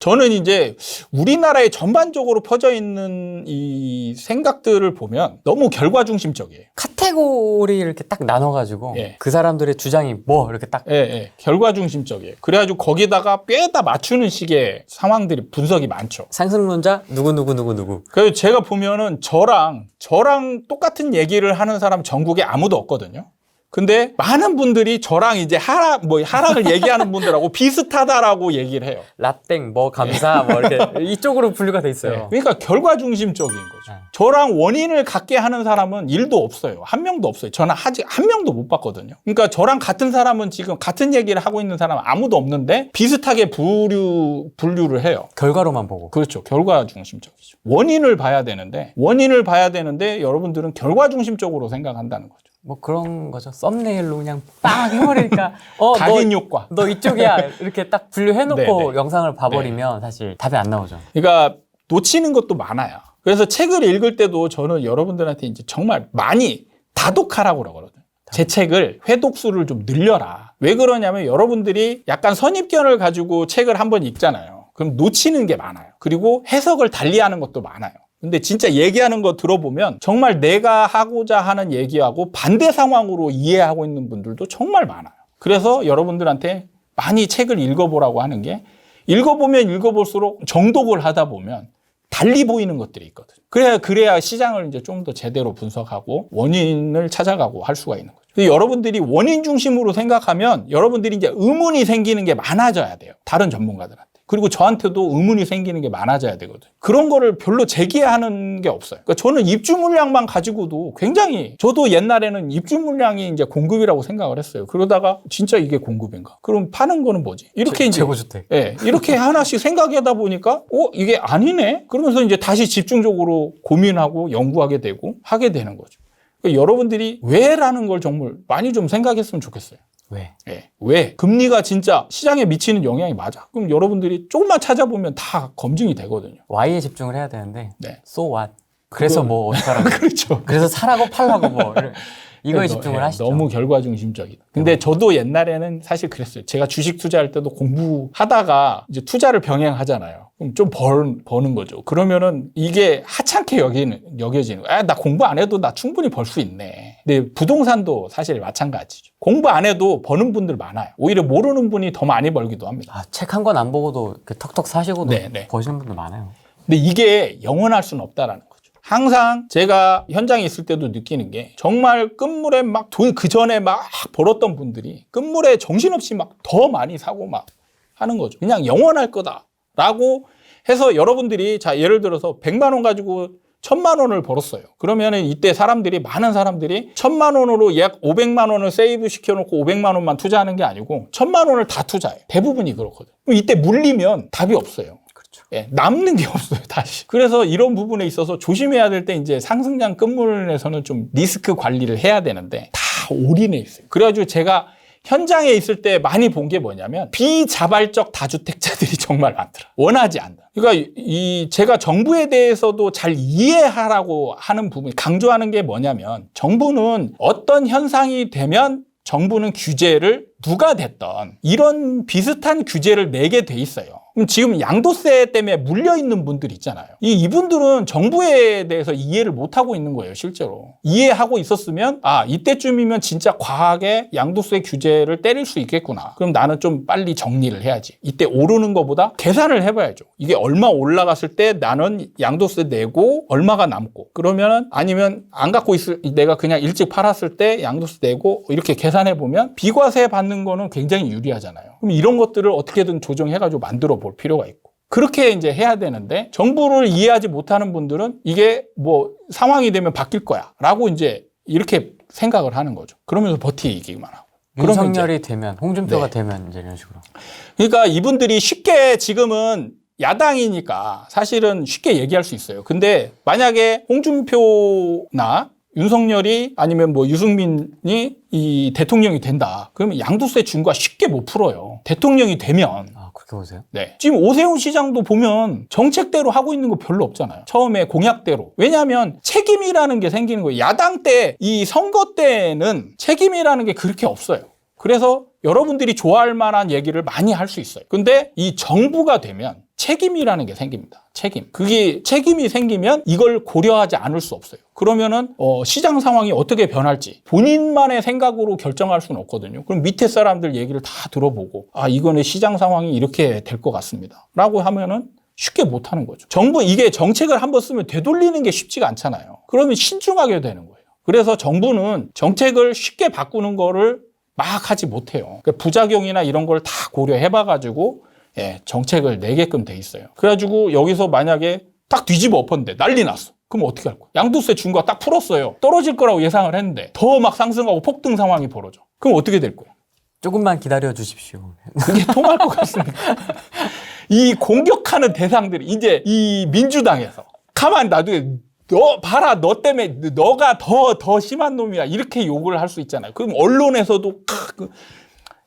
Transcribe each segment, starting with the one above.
저는 이제 우리나라에 전반적으로 퍼져 있는 이 생각들을 보면 너무 결과중심적이에요. 카테고리 이렇게 딱 나눠가지고 예. 그 사람들의 주장이 뭐 이렇게 딱 결과중심적이에요. 그래가지고 거기다가 꿰다 맞추는 식의 상황들이 분석이 많죠. 상승론자 누구. 그래서 제가 보면은 저랑 똑같은 얘기를 하는 사람 전국에 아무도 없거든요. 근데 많은 분들이 저랑 이제 하락을 얘기하는 분들하고 비슷하다라고 얘기를 해요. 라땡 뭐 감사 뭐 이렇게 이쪽으로 분류가 돼 있어요. 그러니까 결과중심적인 거죠. 저랑 원인을 갖게 하는 사람은 1도 없어요. 한 명도 없어요. 저는 아직 한 명도 못 봤거든요. 그러니까 저랑 같은 사람은 지금 같은 얘기를 하고 있는 사람은 아무도 없는데 비슷하게 분류를 해요. 결과로만 보고. 그렇죠. 결과중심적이죠. 원인을 봐야 되는데 여러분들은 결과중심적으로 생각한다는 거죠. 뭐 그런 거죠. 썸네일로 그냥 빵 해버리니까 각인 효과. 너 이쪽이야 이렇게 딱 분류해놓고 네네. 영상을 봐버리면 사실 답이 안 나오죠. 그러니까 놓치는 것도 많아요. 그래서 책을 읽을 때도 저는 여러분들한테 이제 정말 많이 다독하라고 그러거든요. 제 책을 회독수를 좀 늘려라. 왜 그러냐면 여러분들이 약간 선입견을 가지고 책을 한번 읽잖아요. 그럼 놓치는 게 많아요. 그리고 해석을 달리하는 것도 많아요. 근데 진짜 얘기하는 거 들어보면 정말 내가 하고자 하는 얘기하고 반대 상황으로 이해하고 있는 분들도 정말 많아요. 그래서 여러분들한테 많이 책을 읽어보라고 하는 게 읽어보면 읽어볼수록 정독을 하다 보면 달리 보이는 것들이 있거든요. 그래야 시장을 이제 좀 더 제대로 분석하고 원인을 찾아가고 할 수가 있는 거죠. 근데 여러분들이 원인 중심으로 생각하면 여러분들이 이제 의문이 생기는 게 많아져야 돼요. 다른 전문가들한테. 그리고 저한테도 의문이 생기는 게 많아져야 되거든요. 그런 거를 별로 제기하는 게 없어요. 그러니까 저는 입주 물량만 가지고도 저도 옛날에는 입주 물량이 이제 공급이라고 생각을 했어요. 그러다가 진짜 이게 공급인가? 그럼 파는 거는 뭐지? 이렇게 이제 재고주택. 이렇게 하나씩 생각하다 보니까 이게 아니네? 그러면서 이제 다시 집중적으로 고민하고 연구하게 되고 하게 되는 거죠. 그러니까 여러분들이 왜라는 걸 정말 많이 좀 생각했으면 좋겠어요. 왜? 금리가 진짜 시장에 미치는 영향이 맞아. 그럼 여러분들이 조금만 찾아보면 다 검증이 되거든요. Y에 집중을 해야 되는데 네. So what? 그래서 뭐 어떡하라고. 그렇죠. 그래서 사라고 팔라고 뭐 이거에 집중을 하시죠. 너무 결과중심적이다. 근데 저도 옛날에는 사실 그랬어요. 제가 주식 투자할 때도 공부하다가 이제 투자를 병행하잖아요. 그럼 좀 버는 거죠. 그러면은 이게 하찮게 여겨지는 거예요. 나 공부 안 해도 나 충분히 벌 수 있네. 근데 부동산도 사실 마찬가지죠. 공부 안 해도 버는 분들 많아요. 오히려 모르는 분이 더 많이 벌기도 합니다. 책 한 권 안 보고도 이렇게 턱턱 사시고도 네. 버시는 분들 많아요. 근데 이게 영원할 수는 없다라는 거죠. 항상 제가 현장에 있을 때도 느끼는 게 정말 끝물에 막 돈 그 전에 막 벌었던 분들이 끝물에 정신없이 막 더 많이 사고 막 하는 거죠. 그냥 영원할 거다라고 해서 여러분들이 자 예를 들어서 100만 원 가지고 1000만 원을 벌었어요. 그러면은 이때 많은 사람들이 1000만 원으로 약 500만 원을 세이브 시켜놓고 500만 원만 투자하는 게 아니고 1000만 원을 다 투자해요. 대부분이 그렇거든요. 이때 물리면 답이 없어요. 남는 게 없어요, 다시. 그래서 이런 부분에 있어서 조심해야 될 때 이제 상승장 끝물에서는 좀 리스크 관리를 해야 되는데 다 올인해 있어요. 그래가지고 제가 현장에 있을 때 많이 본 게 뭐냐면 비자발적 다주택자들이 정말 많더라. 원하지 않다. 그러니까 제가 정부에 대해서도 잘 이해하라고 하는 부분, 강조하는 게 뭐냐면 정부는 어떤 현상이 되면 정부는 규제를 누가 됐던 이런 비슷한 규제를 내게 돼 있어요. 그럼 지금 양도세 때문에 물려있는 분들 있잖아요. 이분들은 정부에 대해서 이해를 못하고 있는 거예요, 실제로. 이해하고 있었으면, 이때쯤이면 진짜 과하게 양도세 규제를 때릴 수 있겠구나. 그럼 나는 좀 빨리 정리를 해야지. 이때 오르는 것보다 계산을 해봐야죠. 이게 얼마 올라갔을 때 나는 양도세 내고 얼마가 남고. 그러면 아니면 안 갖고 내가 그냥 일찍 팔았을 때 양도세 내고 이렇게 계산해보면 비과세 받는 거는 굉장히 유리하잖아요. 그럼 이런 것들을 어떻게든 조정해가지고 만들어 볼 필요가 있고. 그렇게 이제 해야 되는데 정부를 이해하지 못하는 분들은 이게 뭐 상황이 되면 바뀔 거야 라고 이제 이렇게 생각을 하는 거죠. 그러면서 버티기만 하고. 윤석열이 되면, 홍준표가 되면 이제 이런 식으로. 그러니까 이분들이 쉽게 지금은 야당이니까 사실은 쉽게 얘기할 수 있어요. 근데 만약에 홍준표나 윤석열이 아니면 뭐 유승민이 이 대통령이 된다. 그러면 양도세 중과 쉽게 못 풀어요. 대통령이 되면. 그렇게 보세요? 네. 지금 오세훈 시장도 보면 정책대로 하고 있는 거 별로 없잖아요. 처음에 공약대로. 왜냐하면 책임이라는 게 생기는 거예요. 야당 때, 이 선거 때는 책임이라는 게 그렇게 없어요. 그래서 여러분들이 좋아할 만한 얘기를 많이 할 수 있어요. 근데 이 정부가 되면 책임이라는 게 생깁니다. 책임. 그게 책임이 생기면 이걸 고려하지 않을 수 없어요. 그러면은 시장 상황이 어떻게 변할지 본인만의 생각으로 결정할 수는 없거든요. 그럼 밑에 사람들 얘기를 다 들어보고 이거는 시장 상황이 이렇게 될 것 같습니다. 라고 하면은 쉽게 못 하는 거죠. 정부 이게 정책을 한번 쓰면 되돌리는 게 쉽지가 않잖아요. 그러면 신중하게 되는 거예요. 그래서 정부는 정책을 쉽게 바꾸는 거를 막 하지 못해요. 그러니까 부작용이나 이런 걸 다 고려해봐가지고 정책을 내게끔 돼 있어요. 그래가지고 여기서 만약에 딱 뒤집어 엎었는데 난리 났어. 그럼 어떻게 할 거야? 양도세 준 거 딱 풀었어요. 떨어질 거라고 예상을 했는데 더 막 상승하고 폭등 상황이 벌어져. 그럼 어떻게 될 거야? 조금만 기다려 주십시오. 그게 통할 것 같습니다. 이 공격하는 대상들이 이제 이 민주당에서 가만 놔두게 너 봐라 너 때문에 너가 더 심한 놈이야 이렇게 욕을 할 수 있잖아요. 그럼 언론에서도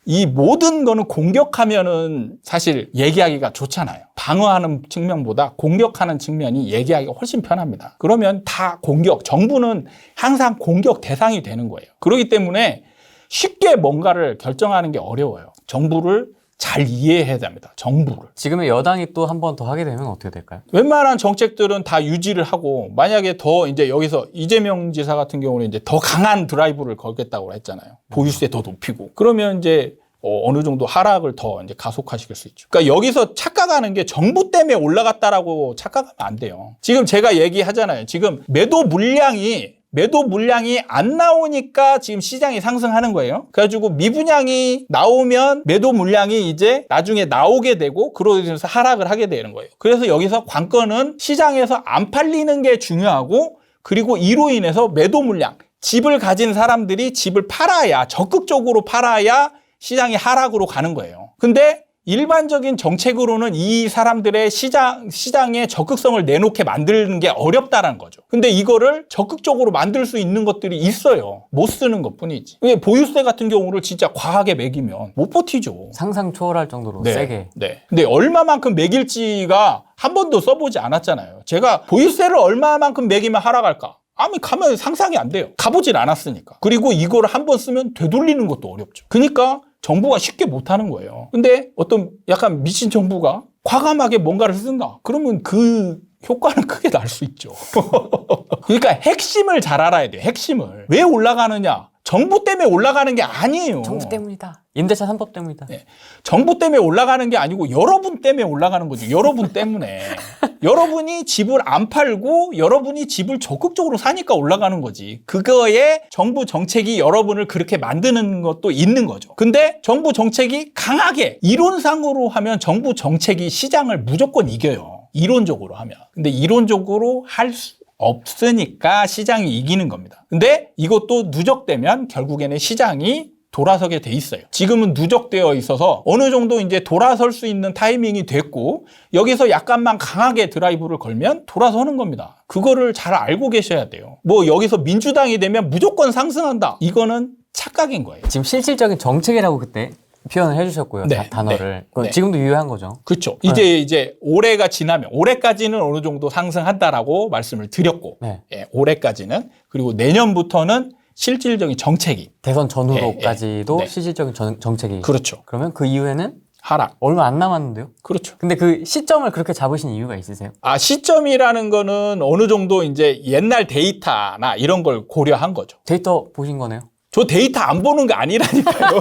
이 모든 거는 공격하면은 사실 얘기하기가 좋잖아요. 방어하는 측면보다 공격하는 측면이 얘기하기가 훨씬 편합니다. 그러면 다 공격, 정부는 항상 공격 대상이 되는 거예요. 그렇기 때문에 쉽게 뭔가를 결정하는 게 어려워요. 정부를 잘 이해해야 됩니다. 정부를. 지금의 여당이 또 한 번 더 하게 되면 어떻게 될까요? 웬만한 정책들은 다 유지를 하고 만약에 더 이제 여기서 이재명 지사 같은 경우는 이제 더 강한 드라이브를 걸겠다고 했잖아요. 보유세 더 높이고. 그러면 이제 어느 정도 하락을 더 이제 가속화시킬 수 있죠. 그러니까 여기서 착각하는 게 정부 때문에 올라갔다라고 착각하면 안 돼요. 지금 제가 얘기하잖아요. 지금 매도 물량이 안 나오니까 지금 시장이 상승하는 거예요. 그래가지고 미분양이 나오면 매도 물량이 이제 나중에 나오게 되고 그러면서 하락을 하게 되는 거예요. 그래서 여기서 관건은 시장에서 안 팔리는 게 중요하고 그리고 이로 인해서 매도 물량, 집을 가진 사람들이 집을 팔아야 적극적으로 팔아야 시장이 하락으로 가는 거예요. 근데 일반적인 정책으로는 이 사람들의 시장에 적극성을 내놓게 만드는 게 어렵다라는 거죠. 근데 이거를 적극적으로 만들 수 있는 것들이 있어요. 못 쓰는 것 뿐이지. 보유세 같은 경우를 진짜 과하게 매기면 못 버티죠. 상상 초월할 정도로 세게. 네. 근데 얼마만큼 매길지가 한 번도 써보지 않았잖아요. 제가 보유세를 얼마만큼 매기면 하락할까? 가면 상상이 안 돼요. 가보질 않았으니까. 그리고 이걸 한 번 쓰면 되돌리는 것도 어렵죠. 그러니까 정부가 쉽게 못하는 거예요. 근데 어떤 약간 미친 정부가 과감하게 뭔가를 쓴다. 그러면 그 효과는 크게 날 수 있죠. 그러니까 핵심을 잘 알아야 돼요. 핵심을. 왜 올라가느냐? 정부 때문에 올라가는 게 아니에요. 정부 때문이다. 임대차 3법 때문이다. 네. 정부 때문에 올라가는 게 아니고 여러분 때문에 올라가는 거죠. 여러분 때문에. 여러분이 집을 안 팔고 여러분이 집을 적극적으로 사니까 올라가는 거지. 그거에 정부 정책이 여러분을 그렇게 만드는 것도 있는 거죠. 근데 정부 정책이 강하게 이론상으로 하면 정부 정책이 시장을 무조건 이겨요. 이론적으로 하면. 근데 이론적으로 할 수 없으니까 시장이 이기는 겁니다. 근데 이것도 누적되면 결국에는 시장이 돌아서게 돼 있어요. 지금은 누적되어 있어서 어느 정도 이제 돌아설 수 있는 타이밍이 됐고 여기서 약간만 강하게 드라이브를 걸면 돌아서는 겁니다. 그거를 잘 알고 계셔야 돼요. 여기서 민주당이 되면 무조건 상승한다. 이거는 착각인 거예요. 지금 실질적인 정책이라고 그때 표현을 해주셨고요. 네, 단어를. 네. 지금도 유효한 거죠. 그렇죠. 이제 올해가 지나면 올해까지는 어느 정도 상승한다라고 말씀을 드렸고 네. 올해까지는 그리고 내년부터는 실질적인 정책이 대선 전후로까지도 네. 실질적인 정책이. 그렇죠. 그러면 그 이후에는 하락. 얼마 안 남았는데요? 그렇죠. 근데 그 시점을 그렇게 잡으신 이유가 있으세요? 시점이라는 거는 어느 정도 이제 옛날 데이터나 이런 걸 고려한 거죠. 데이터 보신 거네요? 저 데이터 안 보는 거 아니라니까요.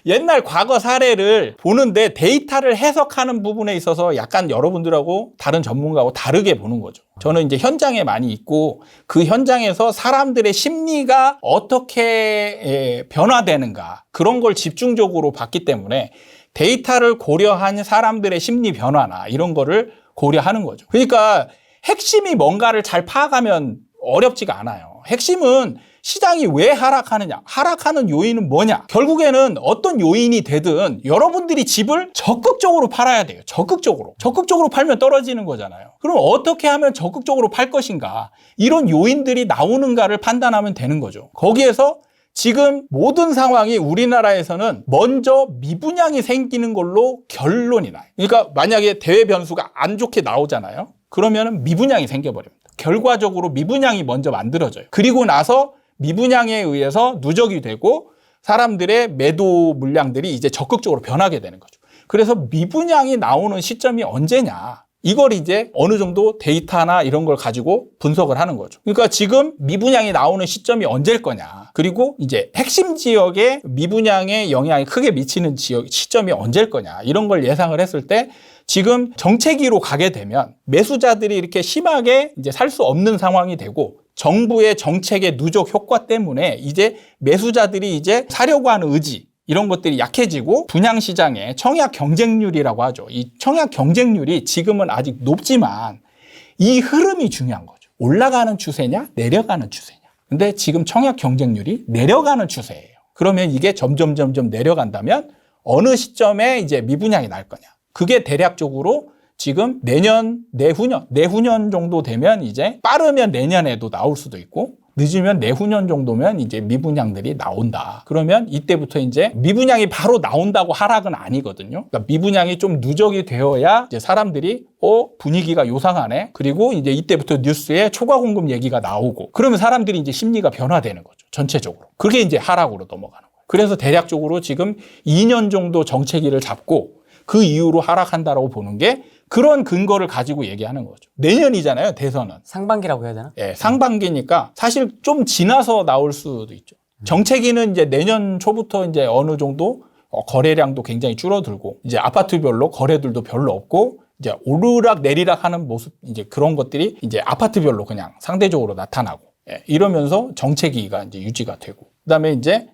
옛날 과거 사례를 보는데 데이터를 해석하는 부분에 있어서 약간 여러분들하고 다른 전문가하고 다르게 보는 거죠. 저는 이제 현장에 많이 있고 그 현장에서 사람들의 심리가 어떻게 변화되는가 그런 걸 집중적으로 봤기 때문에 데이터를 고려한 사람들의 심리 변화나 이런 거를 고려하는 거죠. 그러니까 핵심이 뭔가를 잘 파악하면 어렵지가 않아요. 핵심은 시장이 왜 하락하느냐? 하락하는 요인은 뭐냐? 결국에는 어떤 요인이 되든 여러분들이 집을 적극적으로 팔아야 돼요. 적극적으로. 적극적으로 팔면 떨어지는 거잖아요. 그럼 어떻게 하면 적극적으로 팔 것인가? 이런 요인들이 나오는가를 판단하면 되는 거죠. 거기에서 지금 모든 상황이 우리나라에서는 먼저 미분양이 생기는 걸로 결론이 나요. 그러니까 만약에 대외 변수가 안 좋게 나오잖아요. 그러면 미분양이 생겨버립니다. 결과적으로 미분양이 먼저 만들어져요. 그리고 나서 미분양에 의해서 누적이 되고 사람들의 매도 물량들이 이제 적극적으로 변하게 되는 거죠. 그래서 미분양이 나오는 시점이 언제냐. 이걸 이제 어느 정도 데이터나 이런 걸 가지고 분석을 하는 거죠. 그러니까 지금 미분양이 나오는 시점이 언제일 거냐. 그리고 이제 핵심 지역에 미분양에 영향이 크게 미치는 지역 시점이 언제일 거냐. 이런 걸 예상을 했을 때 지금 정체기로 가게 되면 매수자들이 이렇게 심하게 이제 살 수 없는 상황이 되고 정부의 정책의 누적 효과 때문에 이제 매수자들이 이제 사려고 하는 의지 이런 것들이 약해지고 분양시장의 청약 경쟁률이라고 하죠. 이 청약 경쟁률이 지금은 아직 높지만 이 흐름이 중요한 거죠. 올라가는 추세냐 내려가는 추세냐. 근데 지금 청약 경쟁률이 내려가는 추세예요. 그러면 이게 점점 내려간다면 어느 시점에 이제 미분양이 날 거냐. 그게 대략적으로 지금 내년, 내후년 정도 되면 이제 빠르면 내년에도 나올 수도 있고 늦으면 내후년 정도면 이제 미분양들이 나온다. 그러면 이때부터 이제 미분양이 바로 나온다고 하락은 아니거든요. 그러니까 미분양이 좀 누적이 되어야 이제 사람들이 분위기가 요상하네. 그리고 이제 이때부터 뉴스에 초과 공급 얘기가 나오고 그러면 사람들이 이제 심리가 변화되는 거죠. 전체적으로. 그게 이제 하락으로 넘어가는 거예요. 그래서 대략적으로 지금 2년 정도 정체기를 잡고 그 이후로 하락한다라고 보는 게 그런 근거를 가지고 얘기하는 거죠. 내년이잖아요, 대선은. 상반기라고 해야 되나? 예, 상반기니까 사실 좀 지나서 나올 수도 있죠. 정체기는 이제 내년 초부터 이제 어느 정도 거래량도 굉장히 줄어들고 이제 아파트별로 거래들도 별로 없고 이제 오르락 내리락 하는 모습 이제 그런 것들이 이제 아파트별로 그냥 상대적으로 나타나고 이러면서 정체기가 이제 유지가 되고 그다음에 이제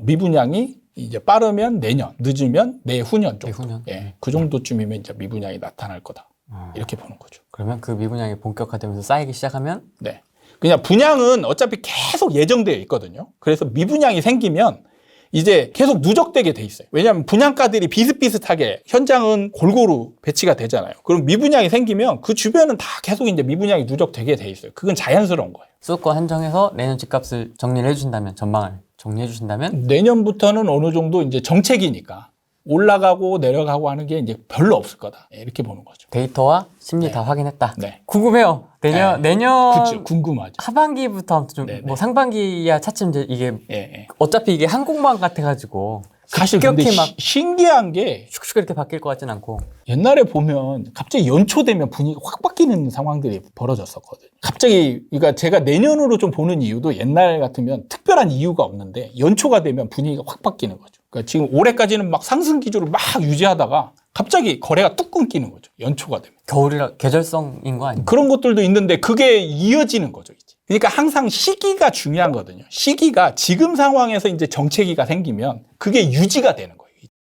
미분양이 이제 빠르면 내년, 늦으면 내후년 정도. 내후년. 예, 그 정도쯤이면 이제 미분양이 나타날 거다. 이렇게 보는 거죠. 그러면 그 미분양이 본격화되면서 쌓이기 시작하면 네. 그냥 분양은 어차피 계속 예정되어 있거든요. 그래서 미분양이 생기면 이제 계속 누적되게 돼 있어요. 왜냐하면 분양가들이 비슷비슷하게 현장은 골고루 배치가 되잖아요. 그럼 미분양이 생기면 그 주변은 다 계속 이제 미분양이 누적되게 돼 있어요. 그건 자연스러운 거예요. 수도권 한정해서 내년 집값을 정리를 해주신다면 전망을 정리해 주신다면 내년부터는 어느 정도 이제 정책이니까 올라가고 내려가고 하는 게 이제 별로 없을 거다. 이렇게 보는 거죠. 데이터와 심리 다 확인했다. 네. 궁금해요. 내년 그쵸, 궁금하죠. 하반기부터 아무튼 좀 네, 네. 뭐 상반기야 차츰 이제 이게 예. 어차피 이게 항공모함 같아가지고 사실 근데 급격히 막 신기한 게 슉슉 이렇게 바뀔 것 같진 않고 옛날에 보면 갑자기 연초되면 분위기가 확 바뀌는 상황들이 벌어졌었거든요. 갑자기 그러니까 제가 내년으로 좀 보는 이유도 옛날 같으면 특별한 이유가 없는데 연초가 되면 분위기가 확 바뀌는 거죠. 그러니까 지금 올해까지는 막 상승 기조를 막 유지하다가 갑자기 거래가 뚝 끊기는 거죠. 연초가 되면. 겨울이라 계절성인 거 아니에요? 그런 것들도 있는데 그게 이어지는 거죠. 이제. 그러니까 항상 시기가 중요한 거거든요. 시기가 지금 상황에서 이제 정체기가 생기면 그게 유지가 되는 거예요.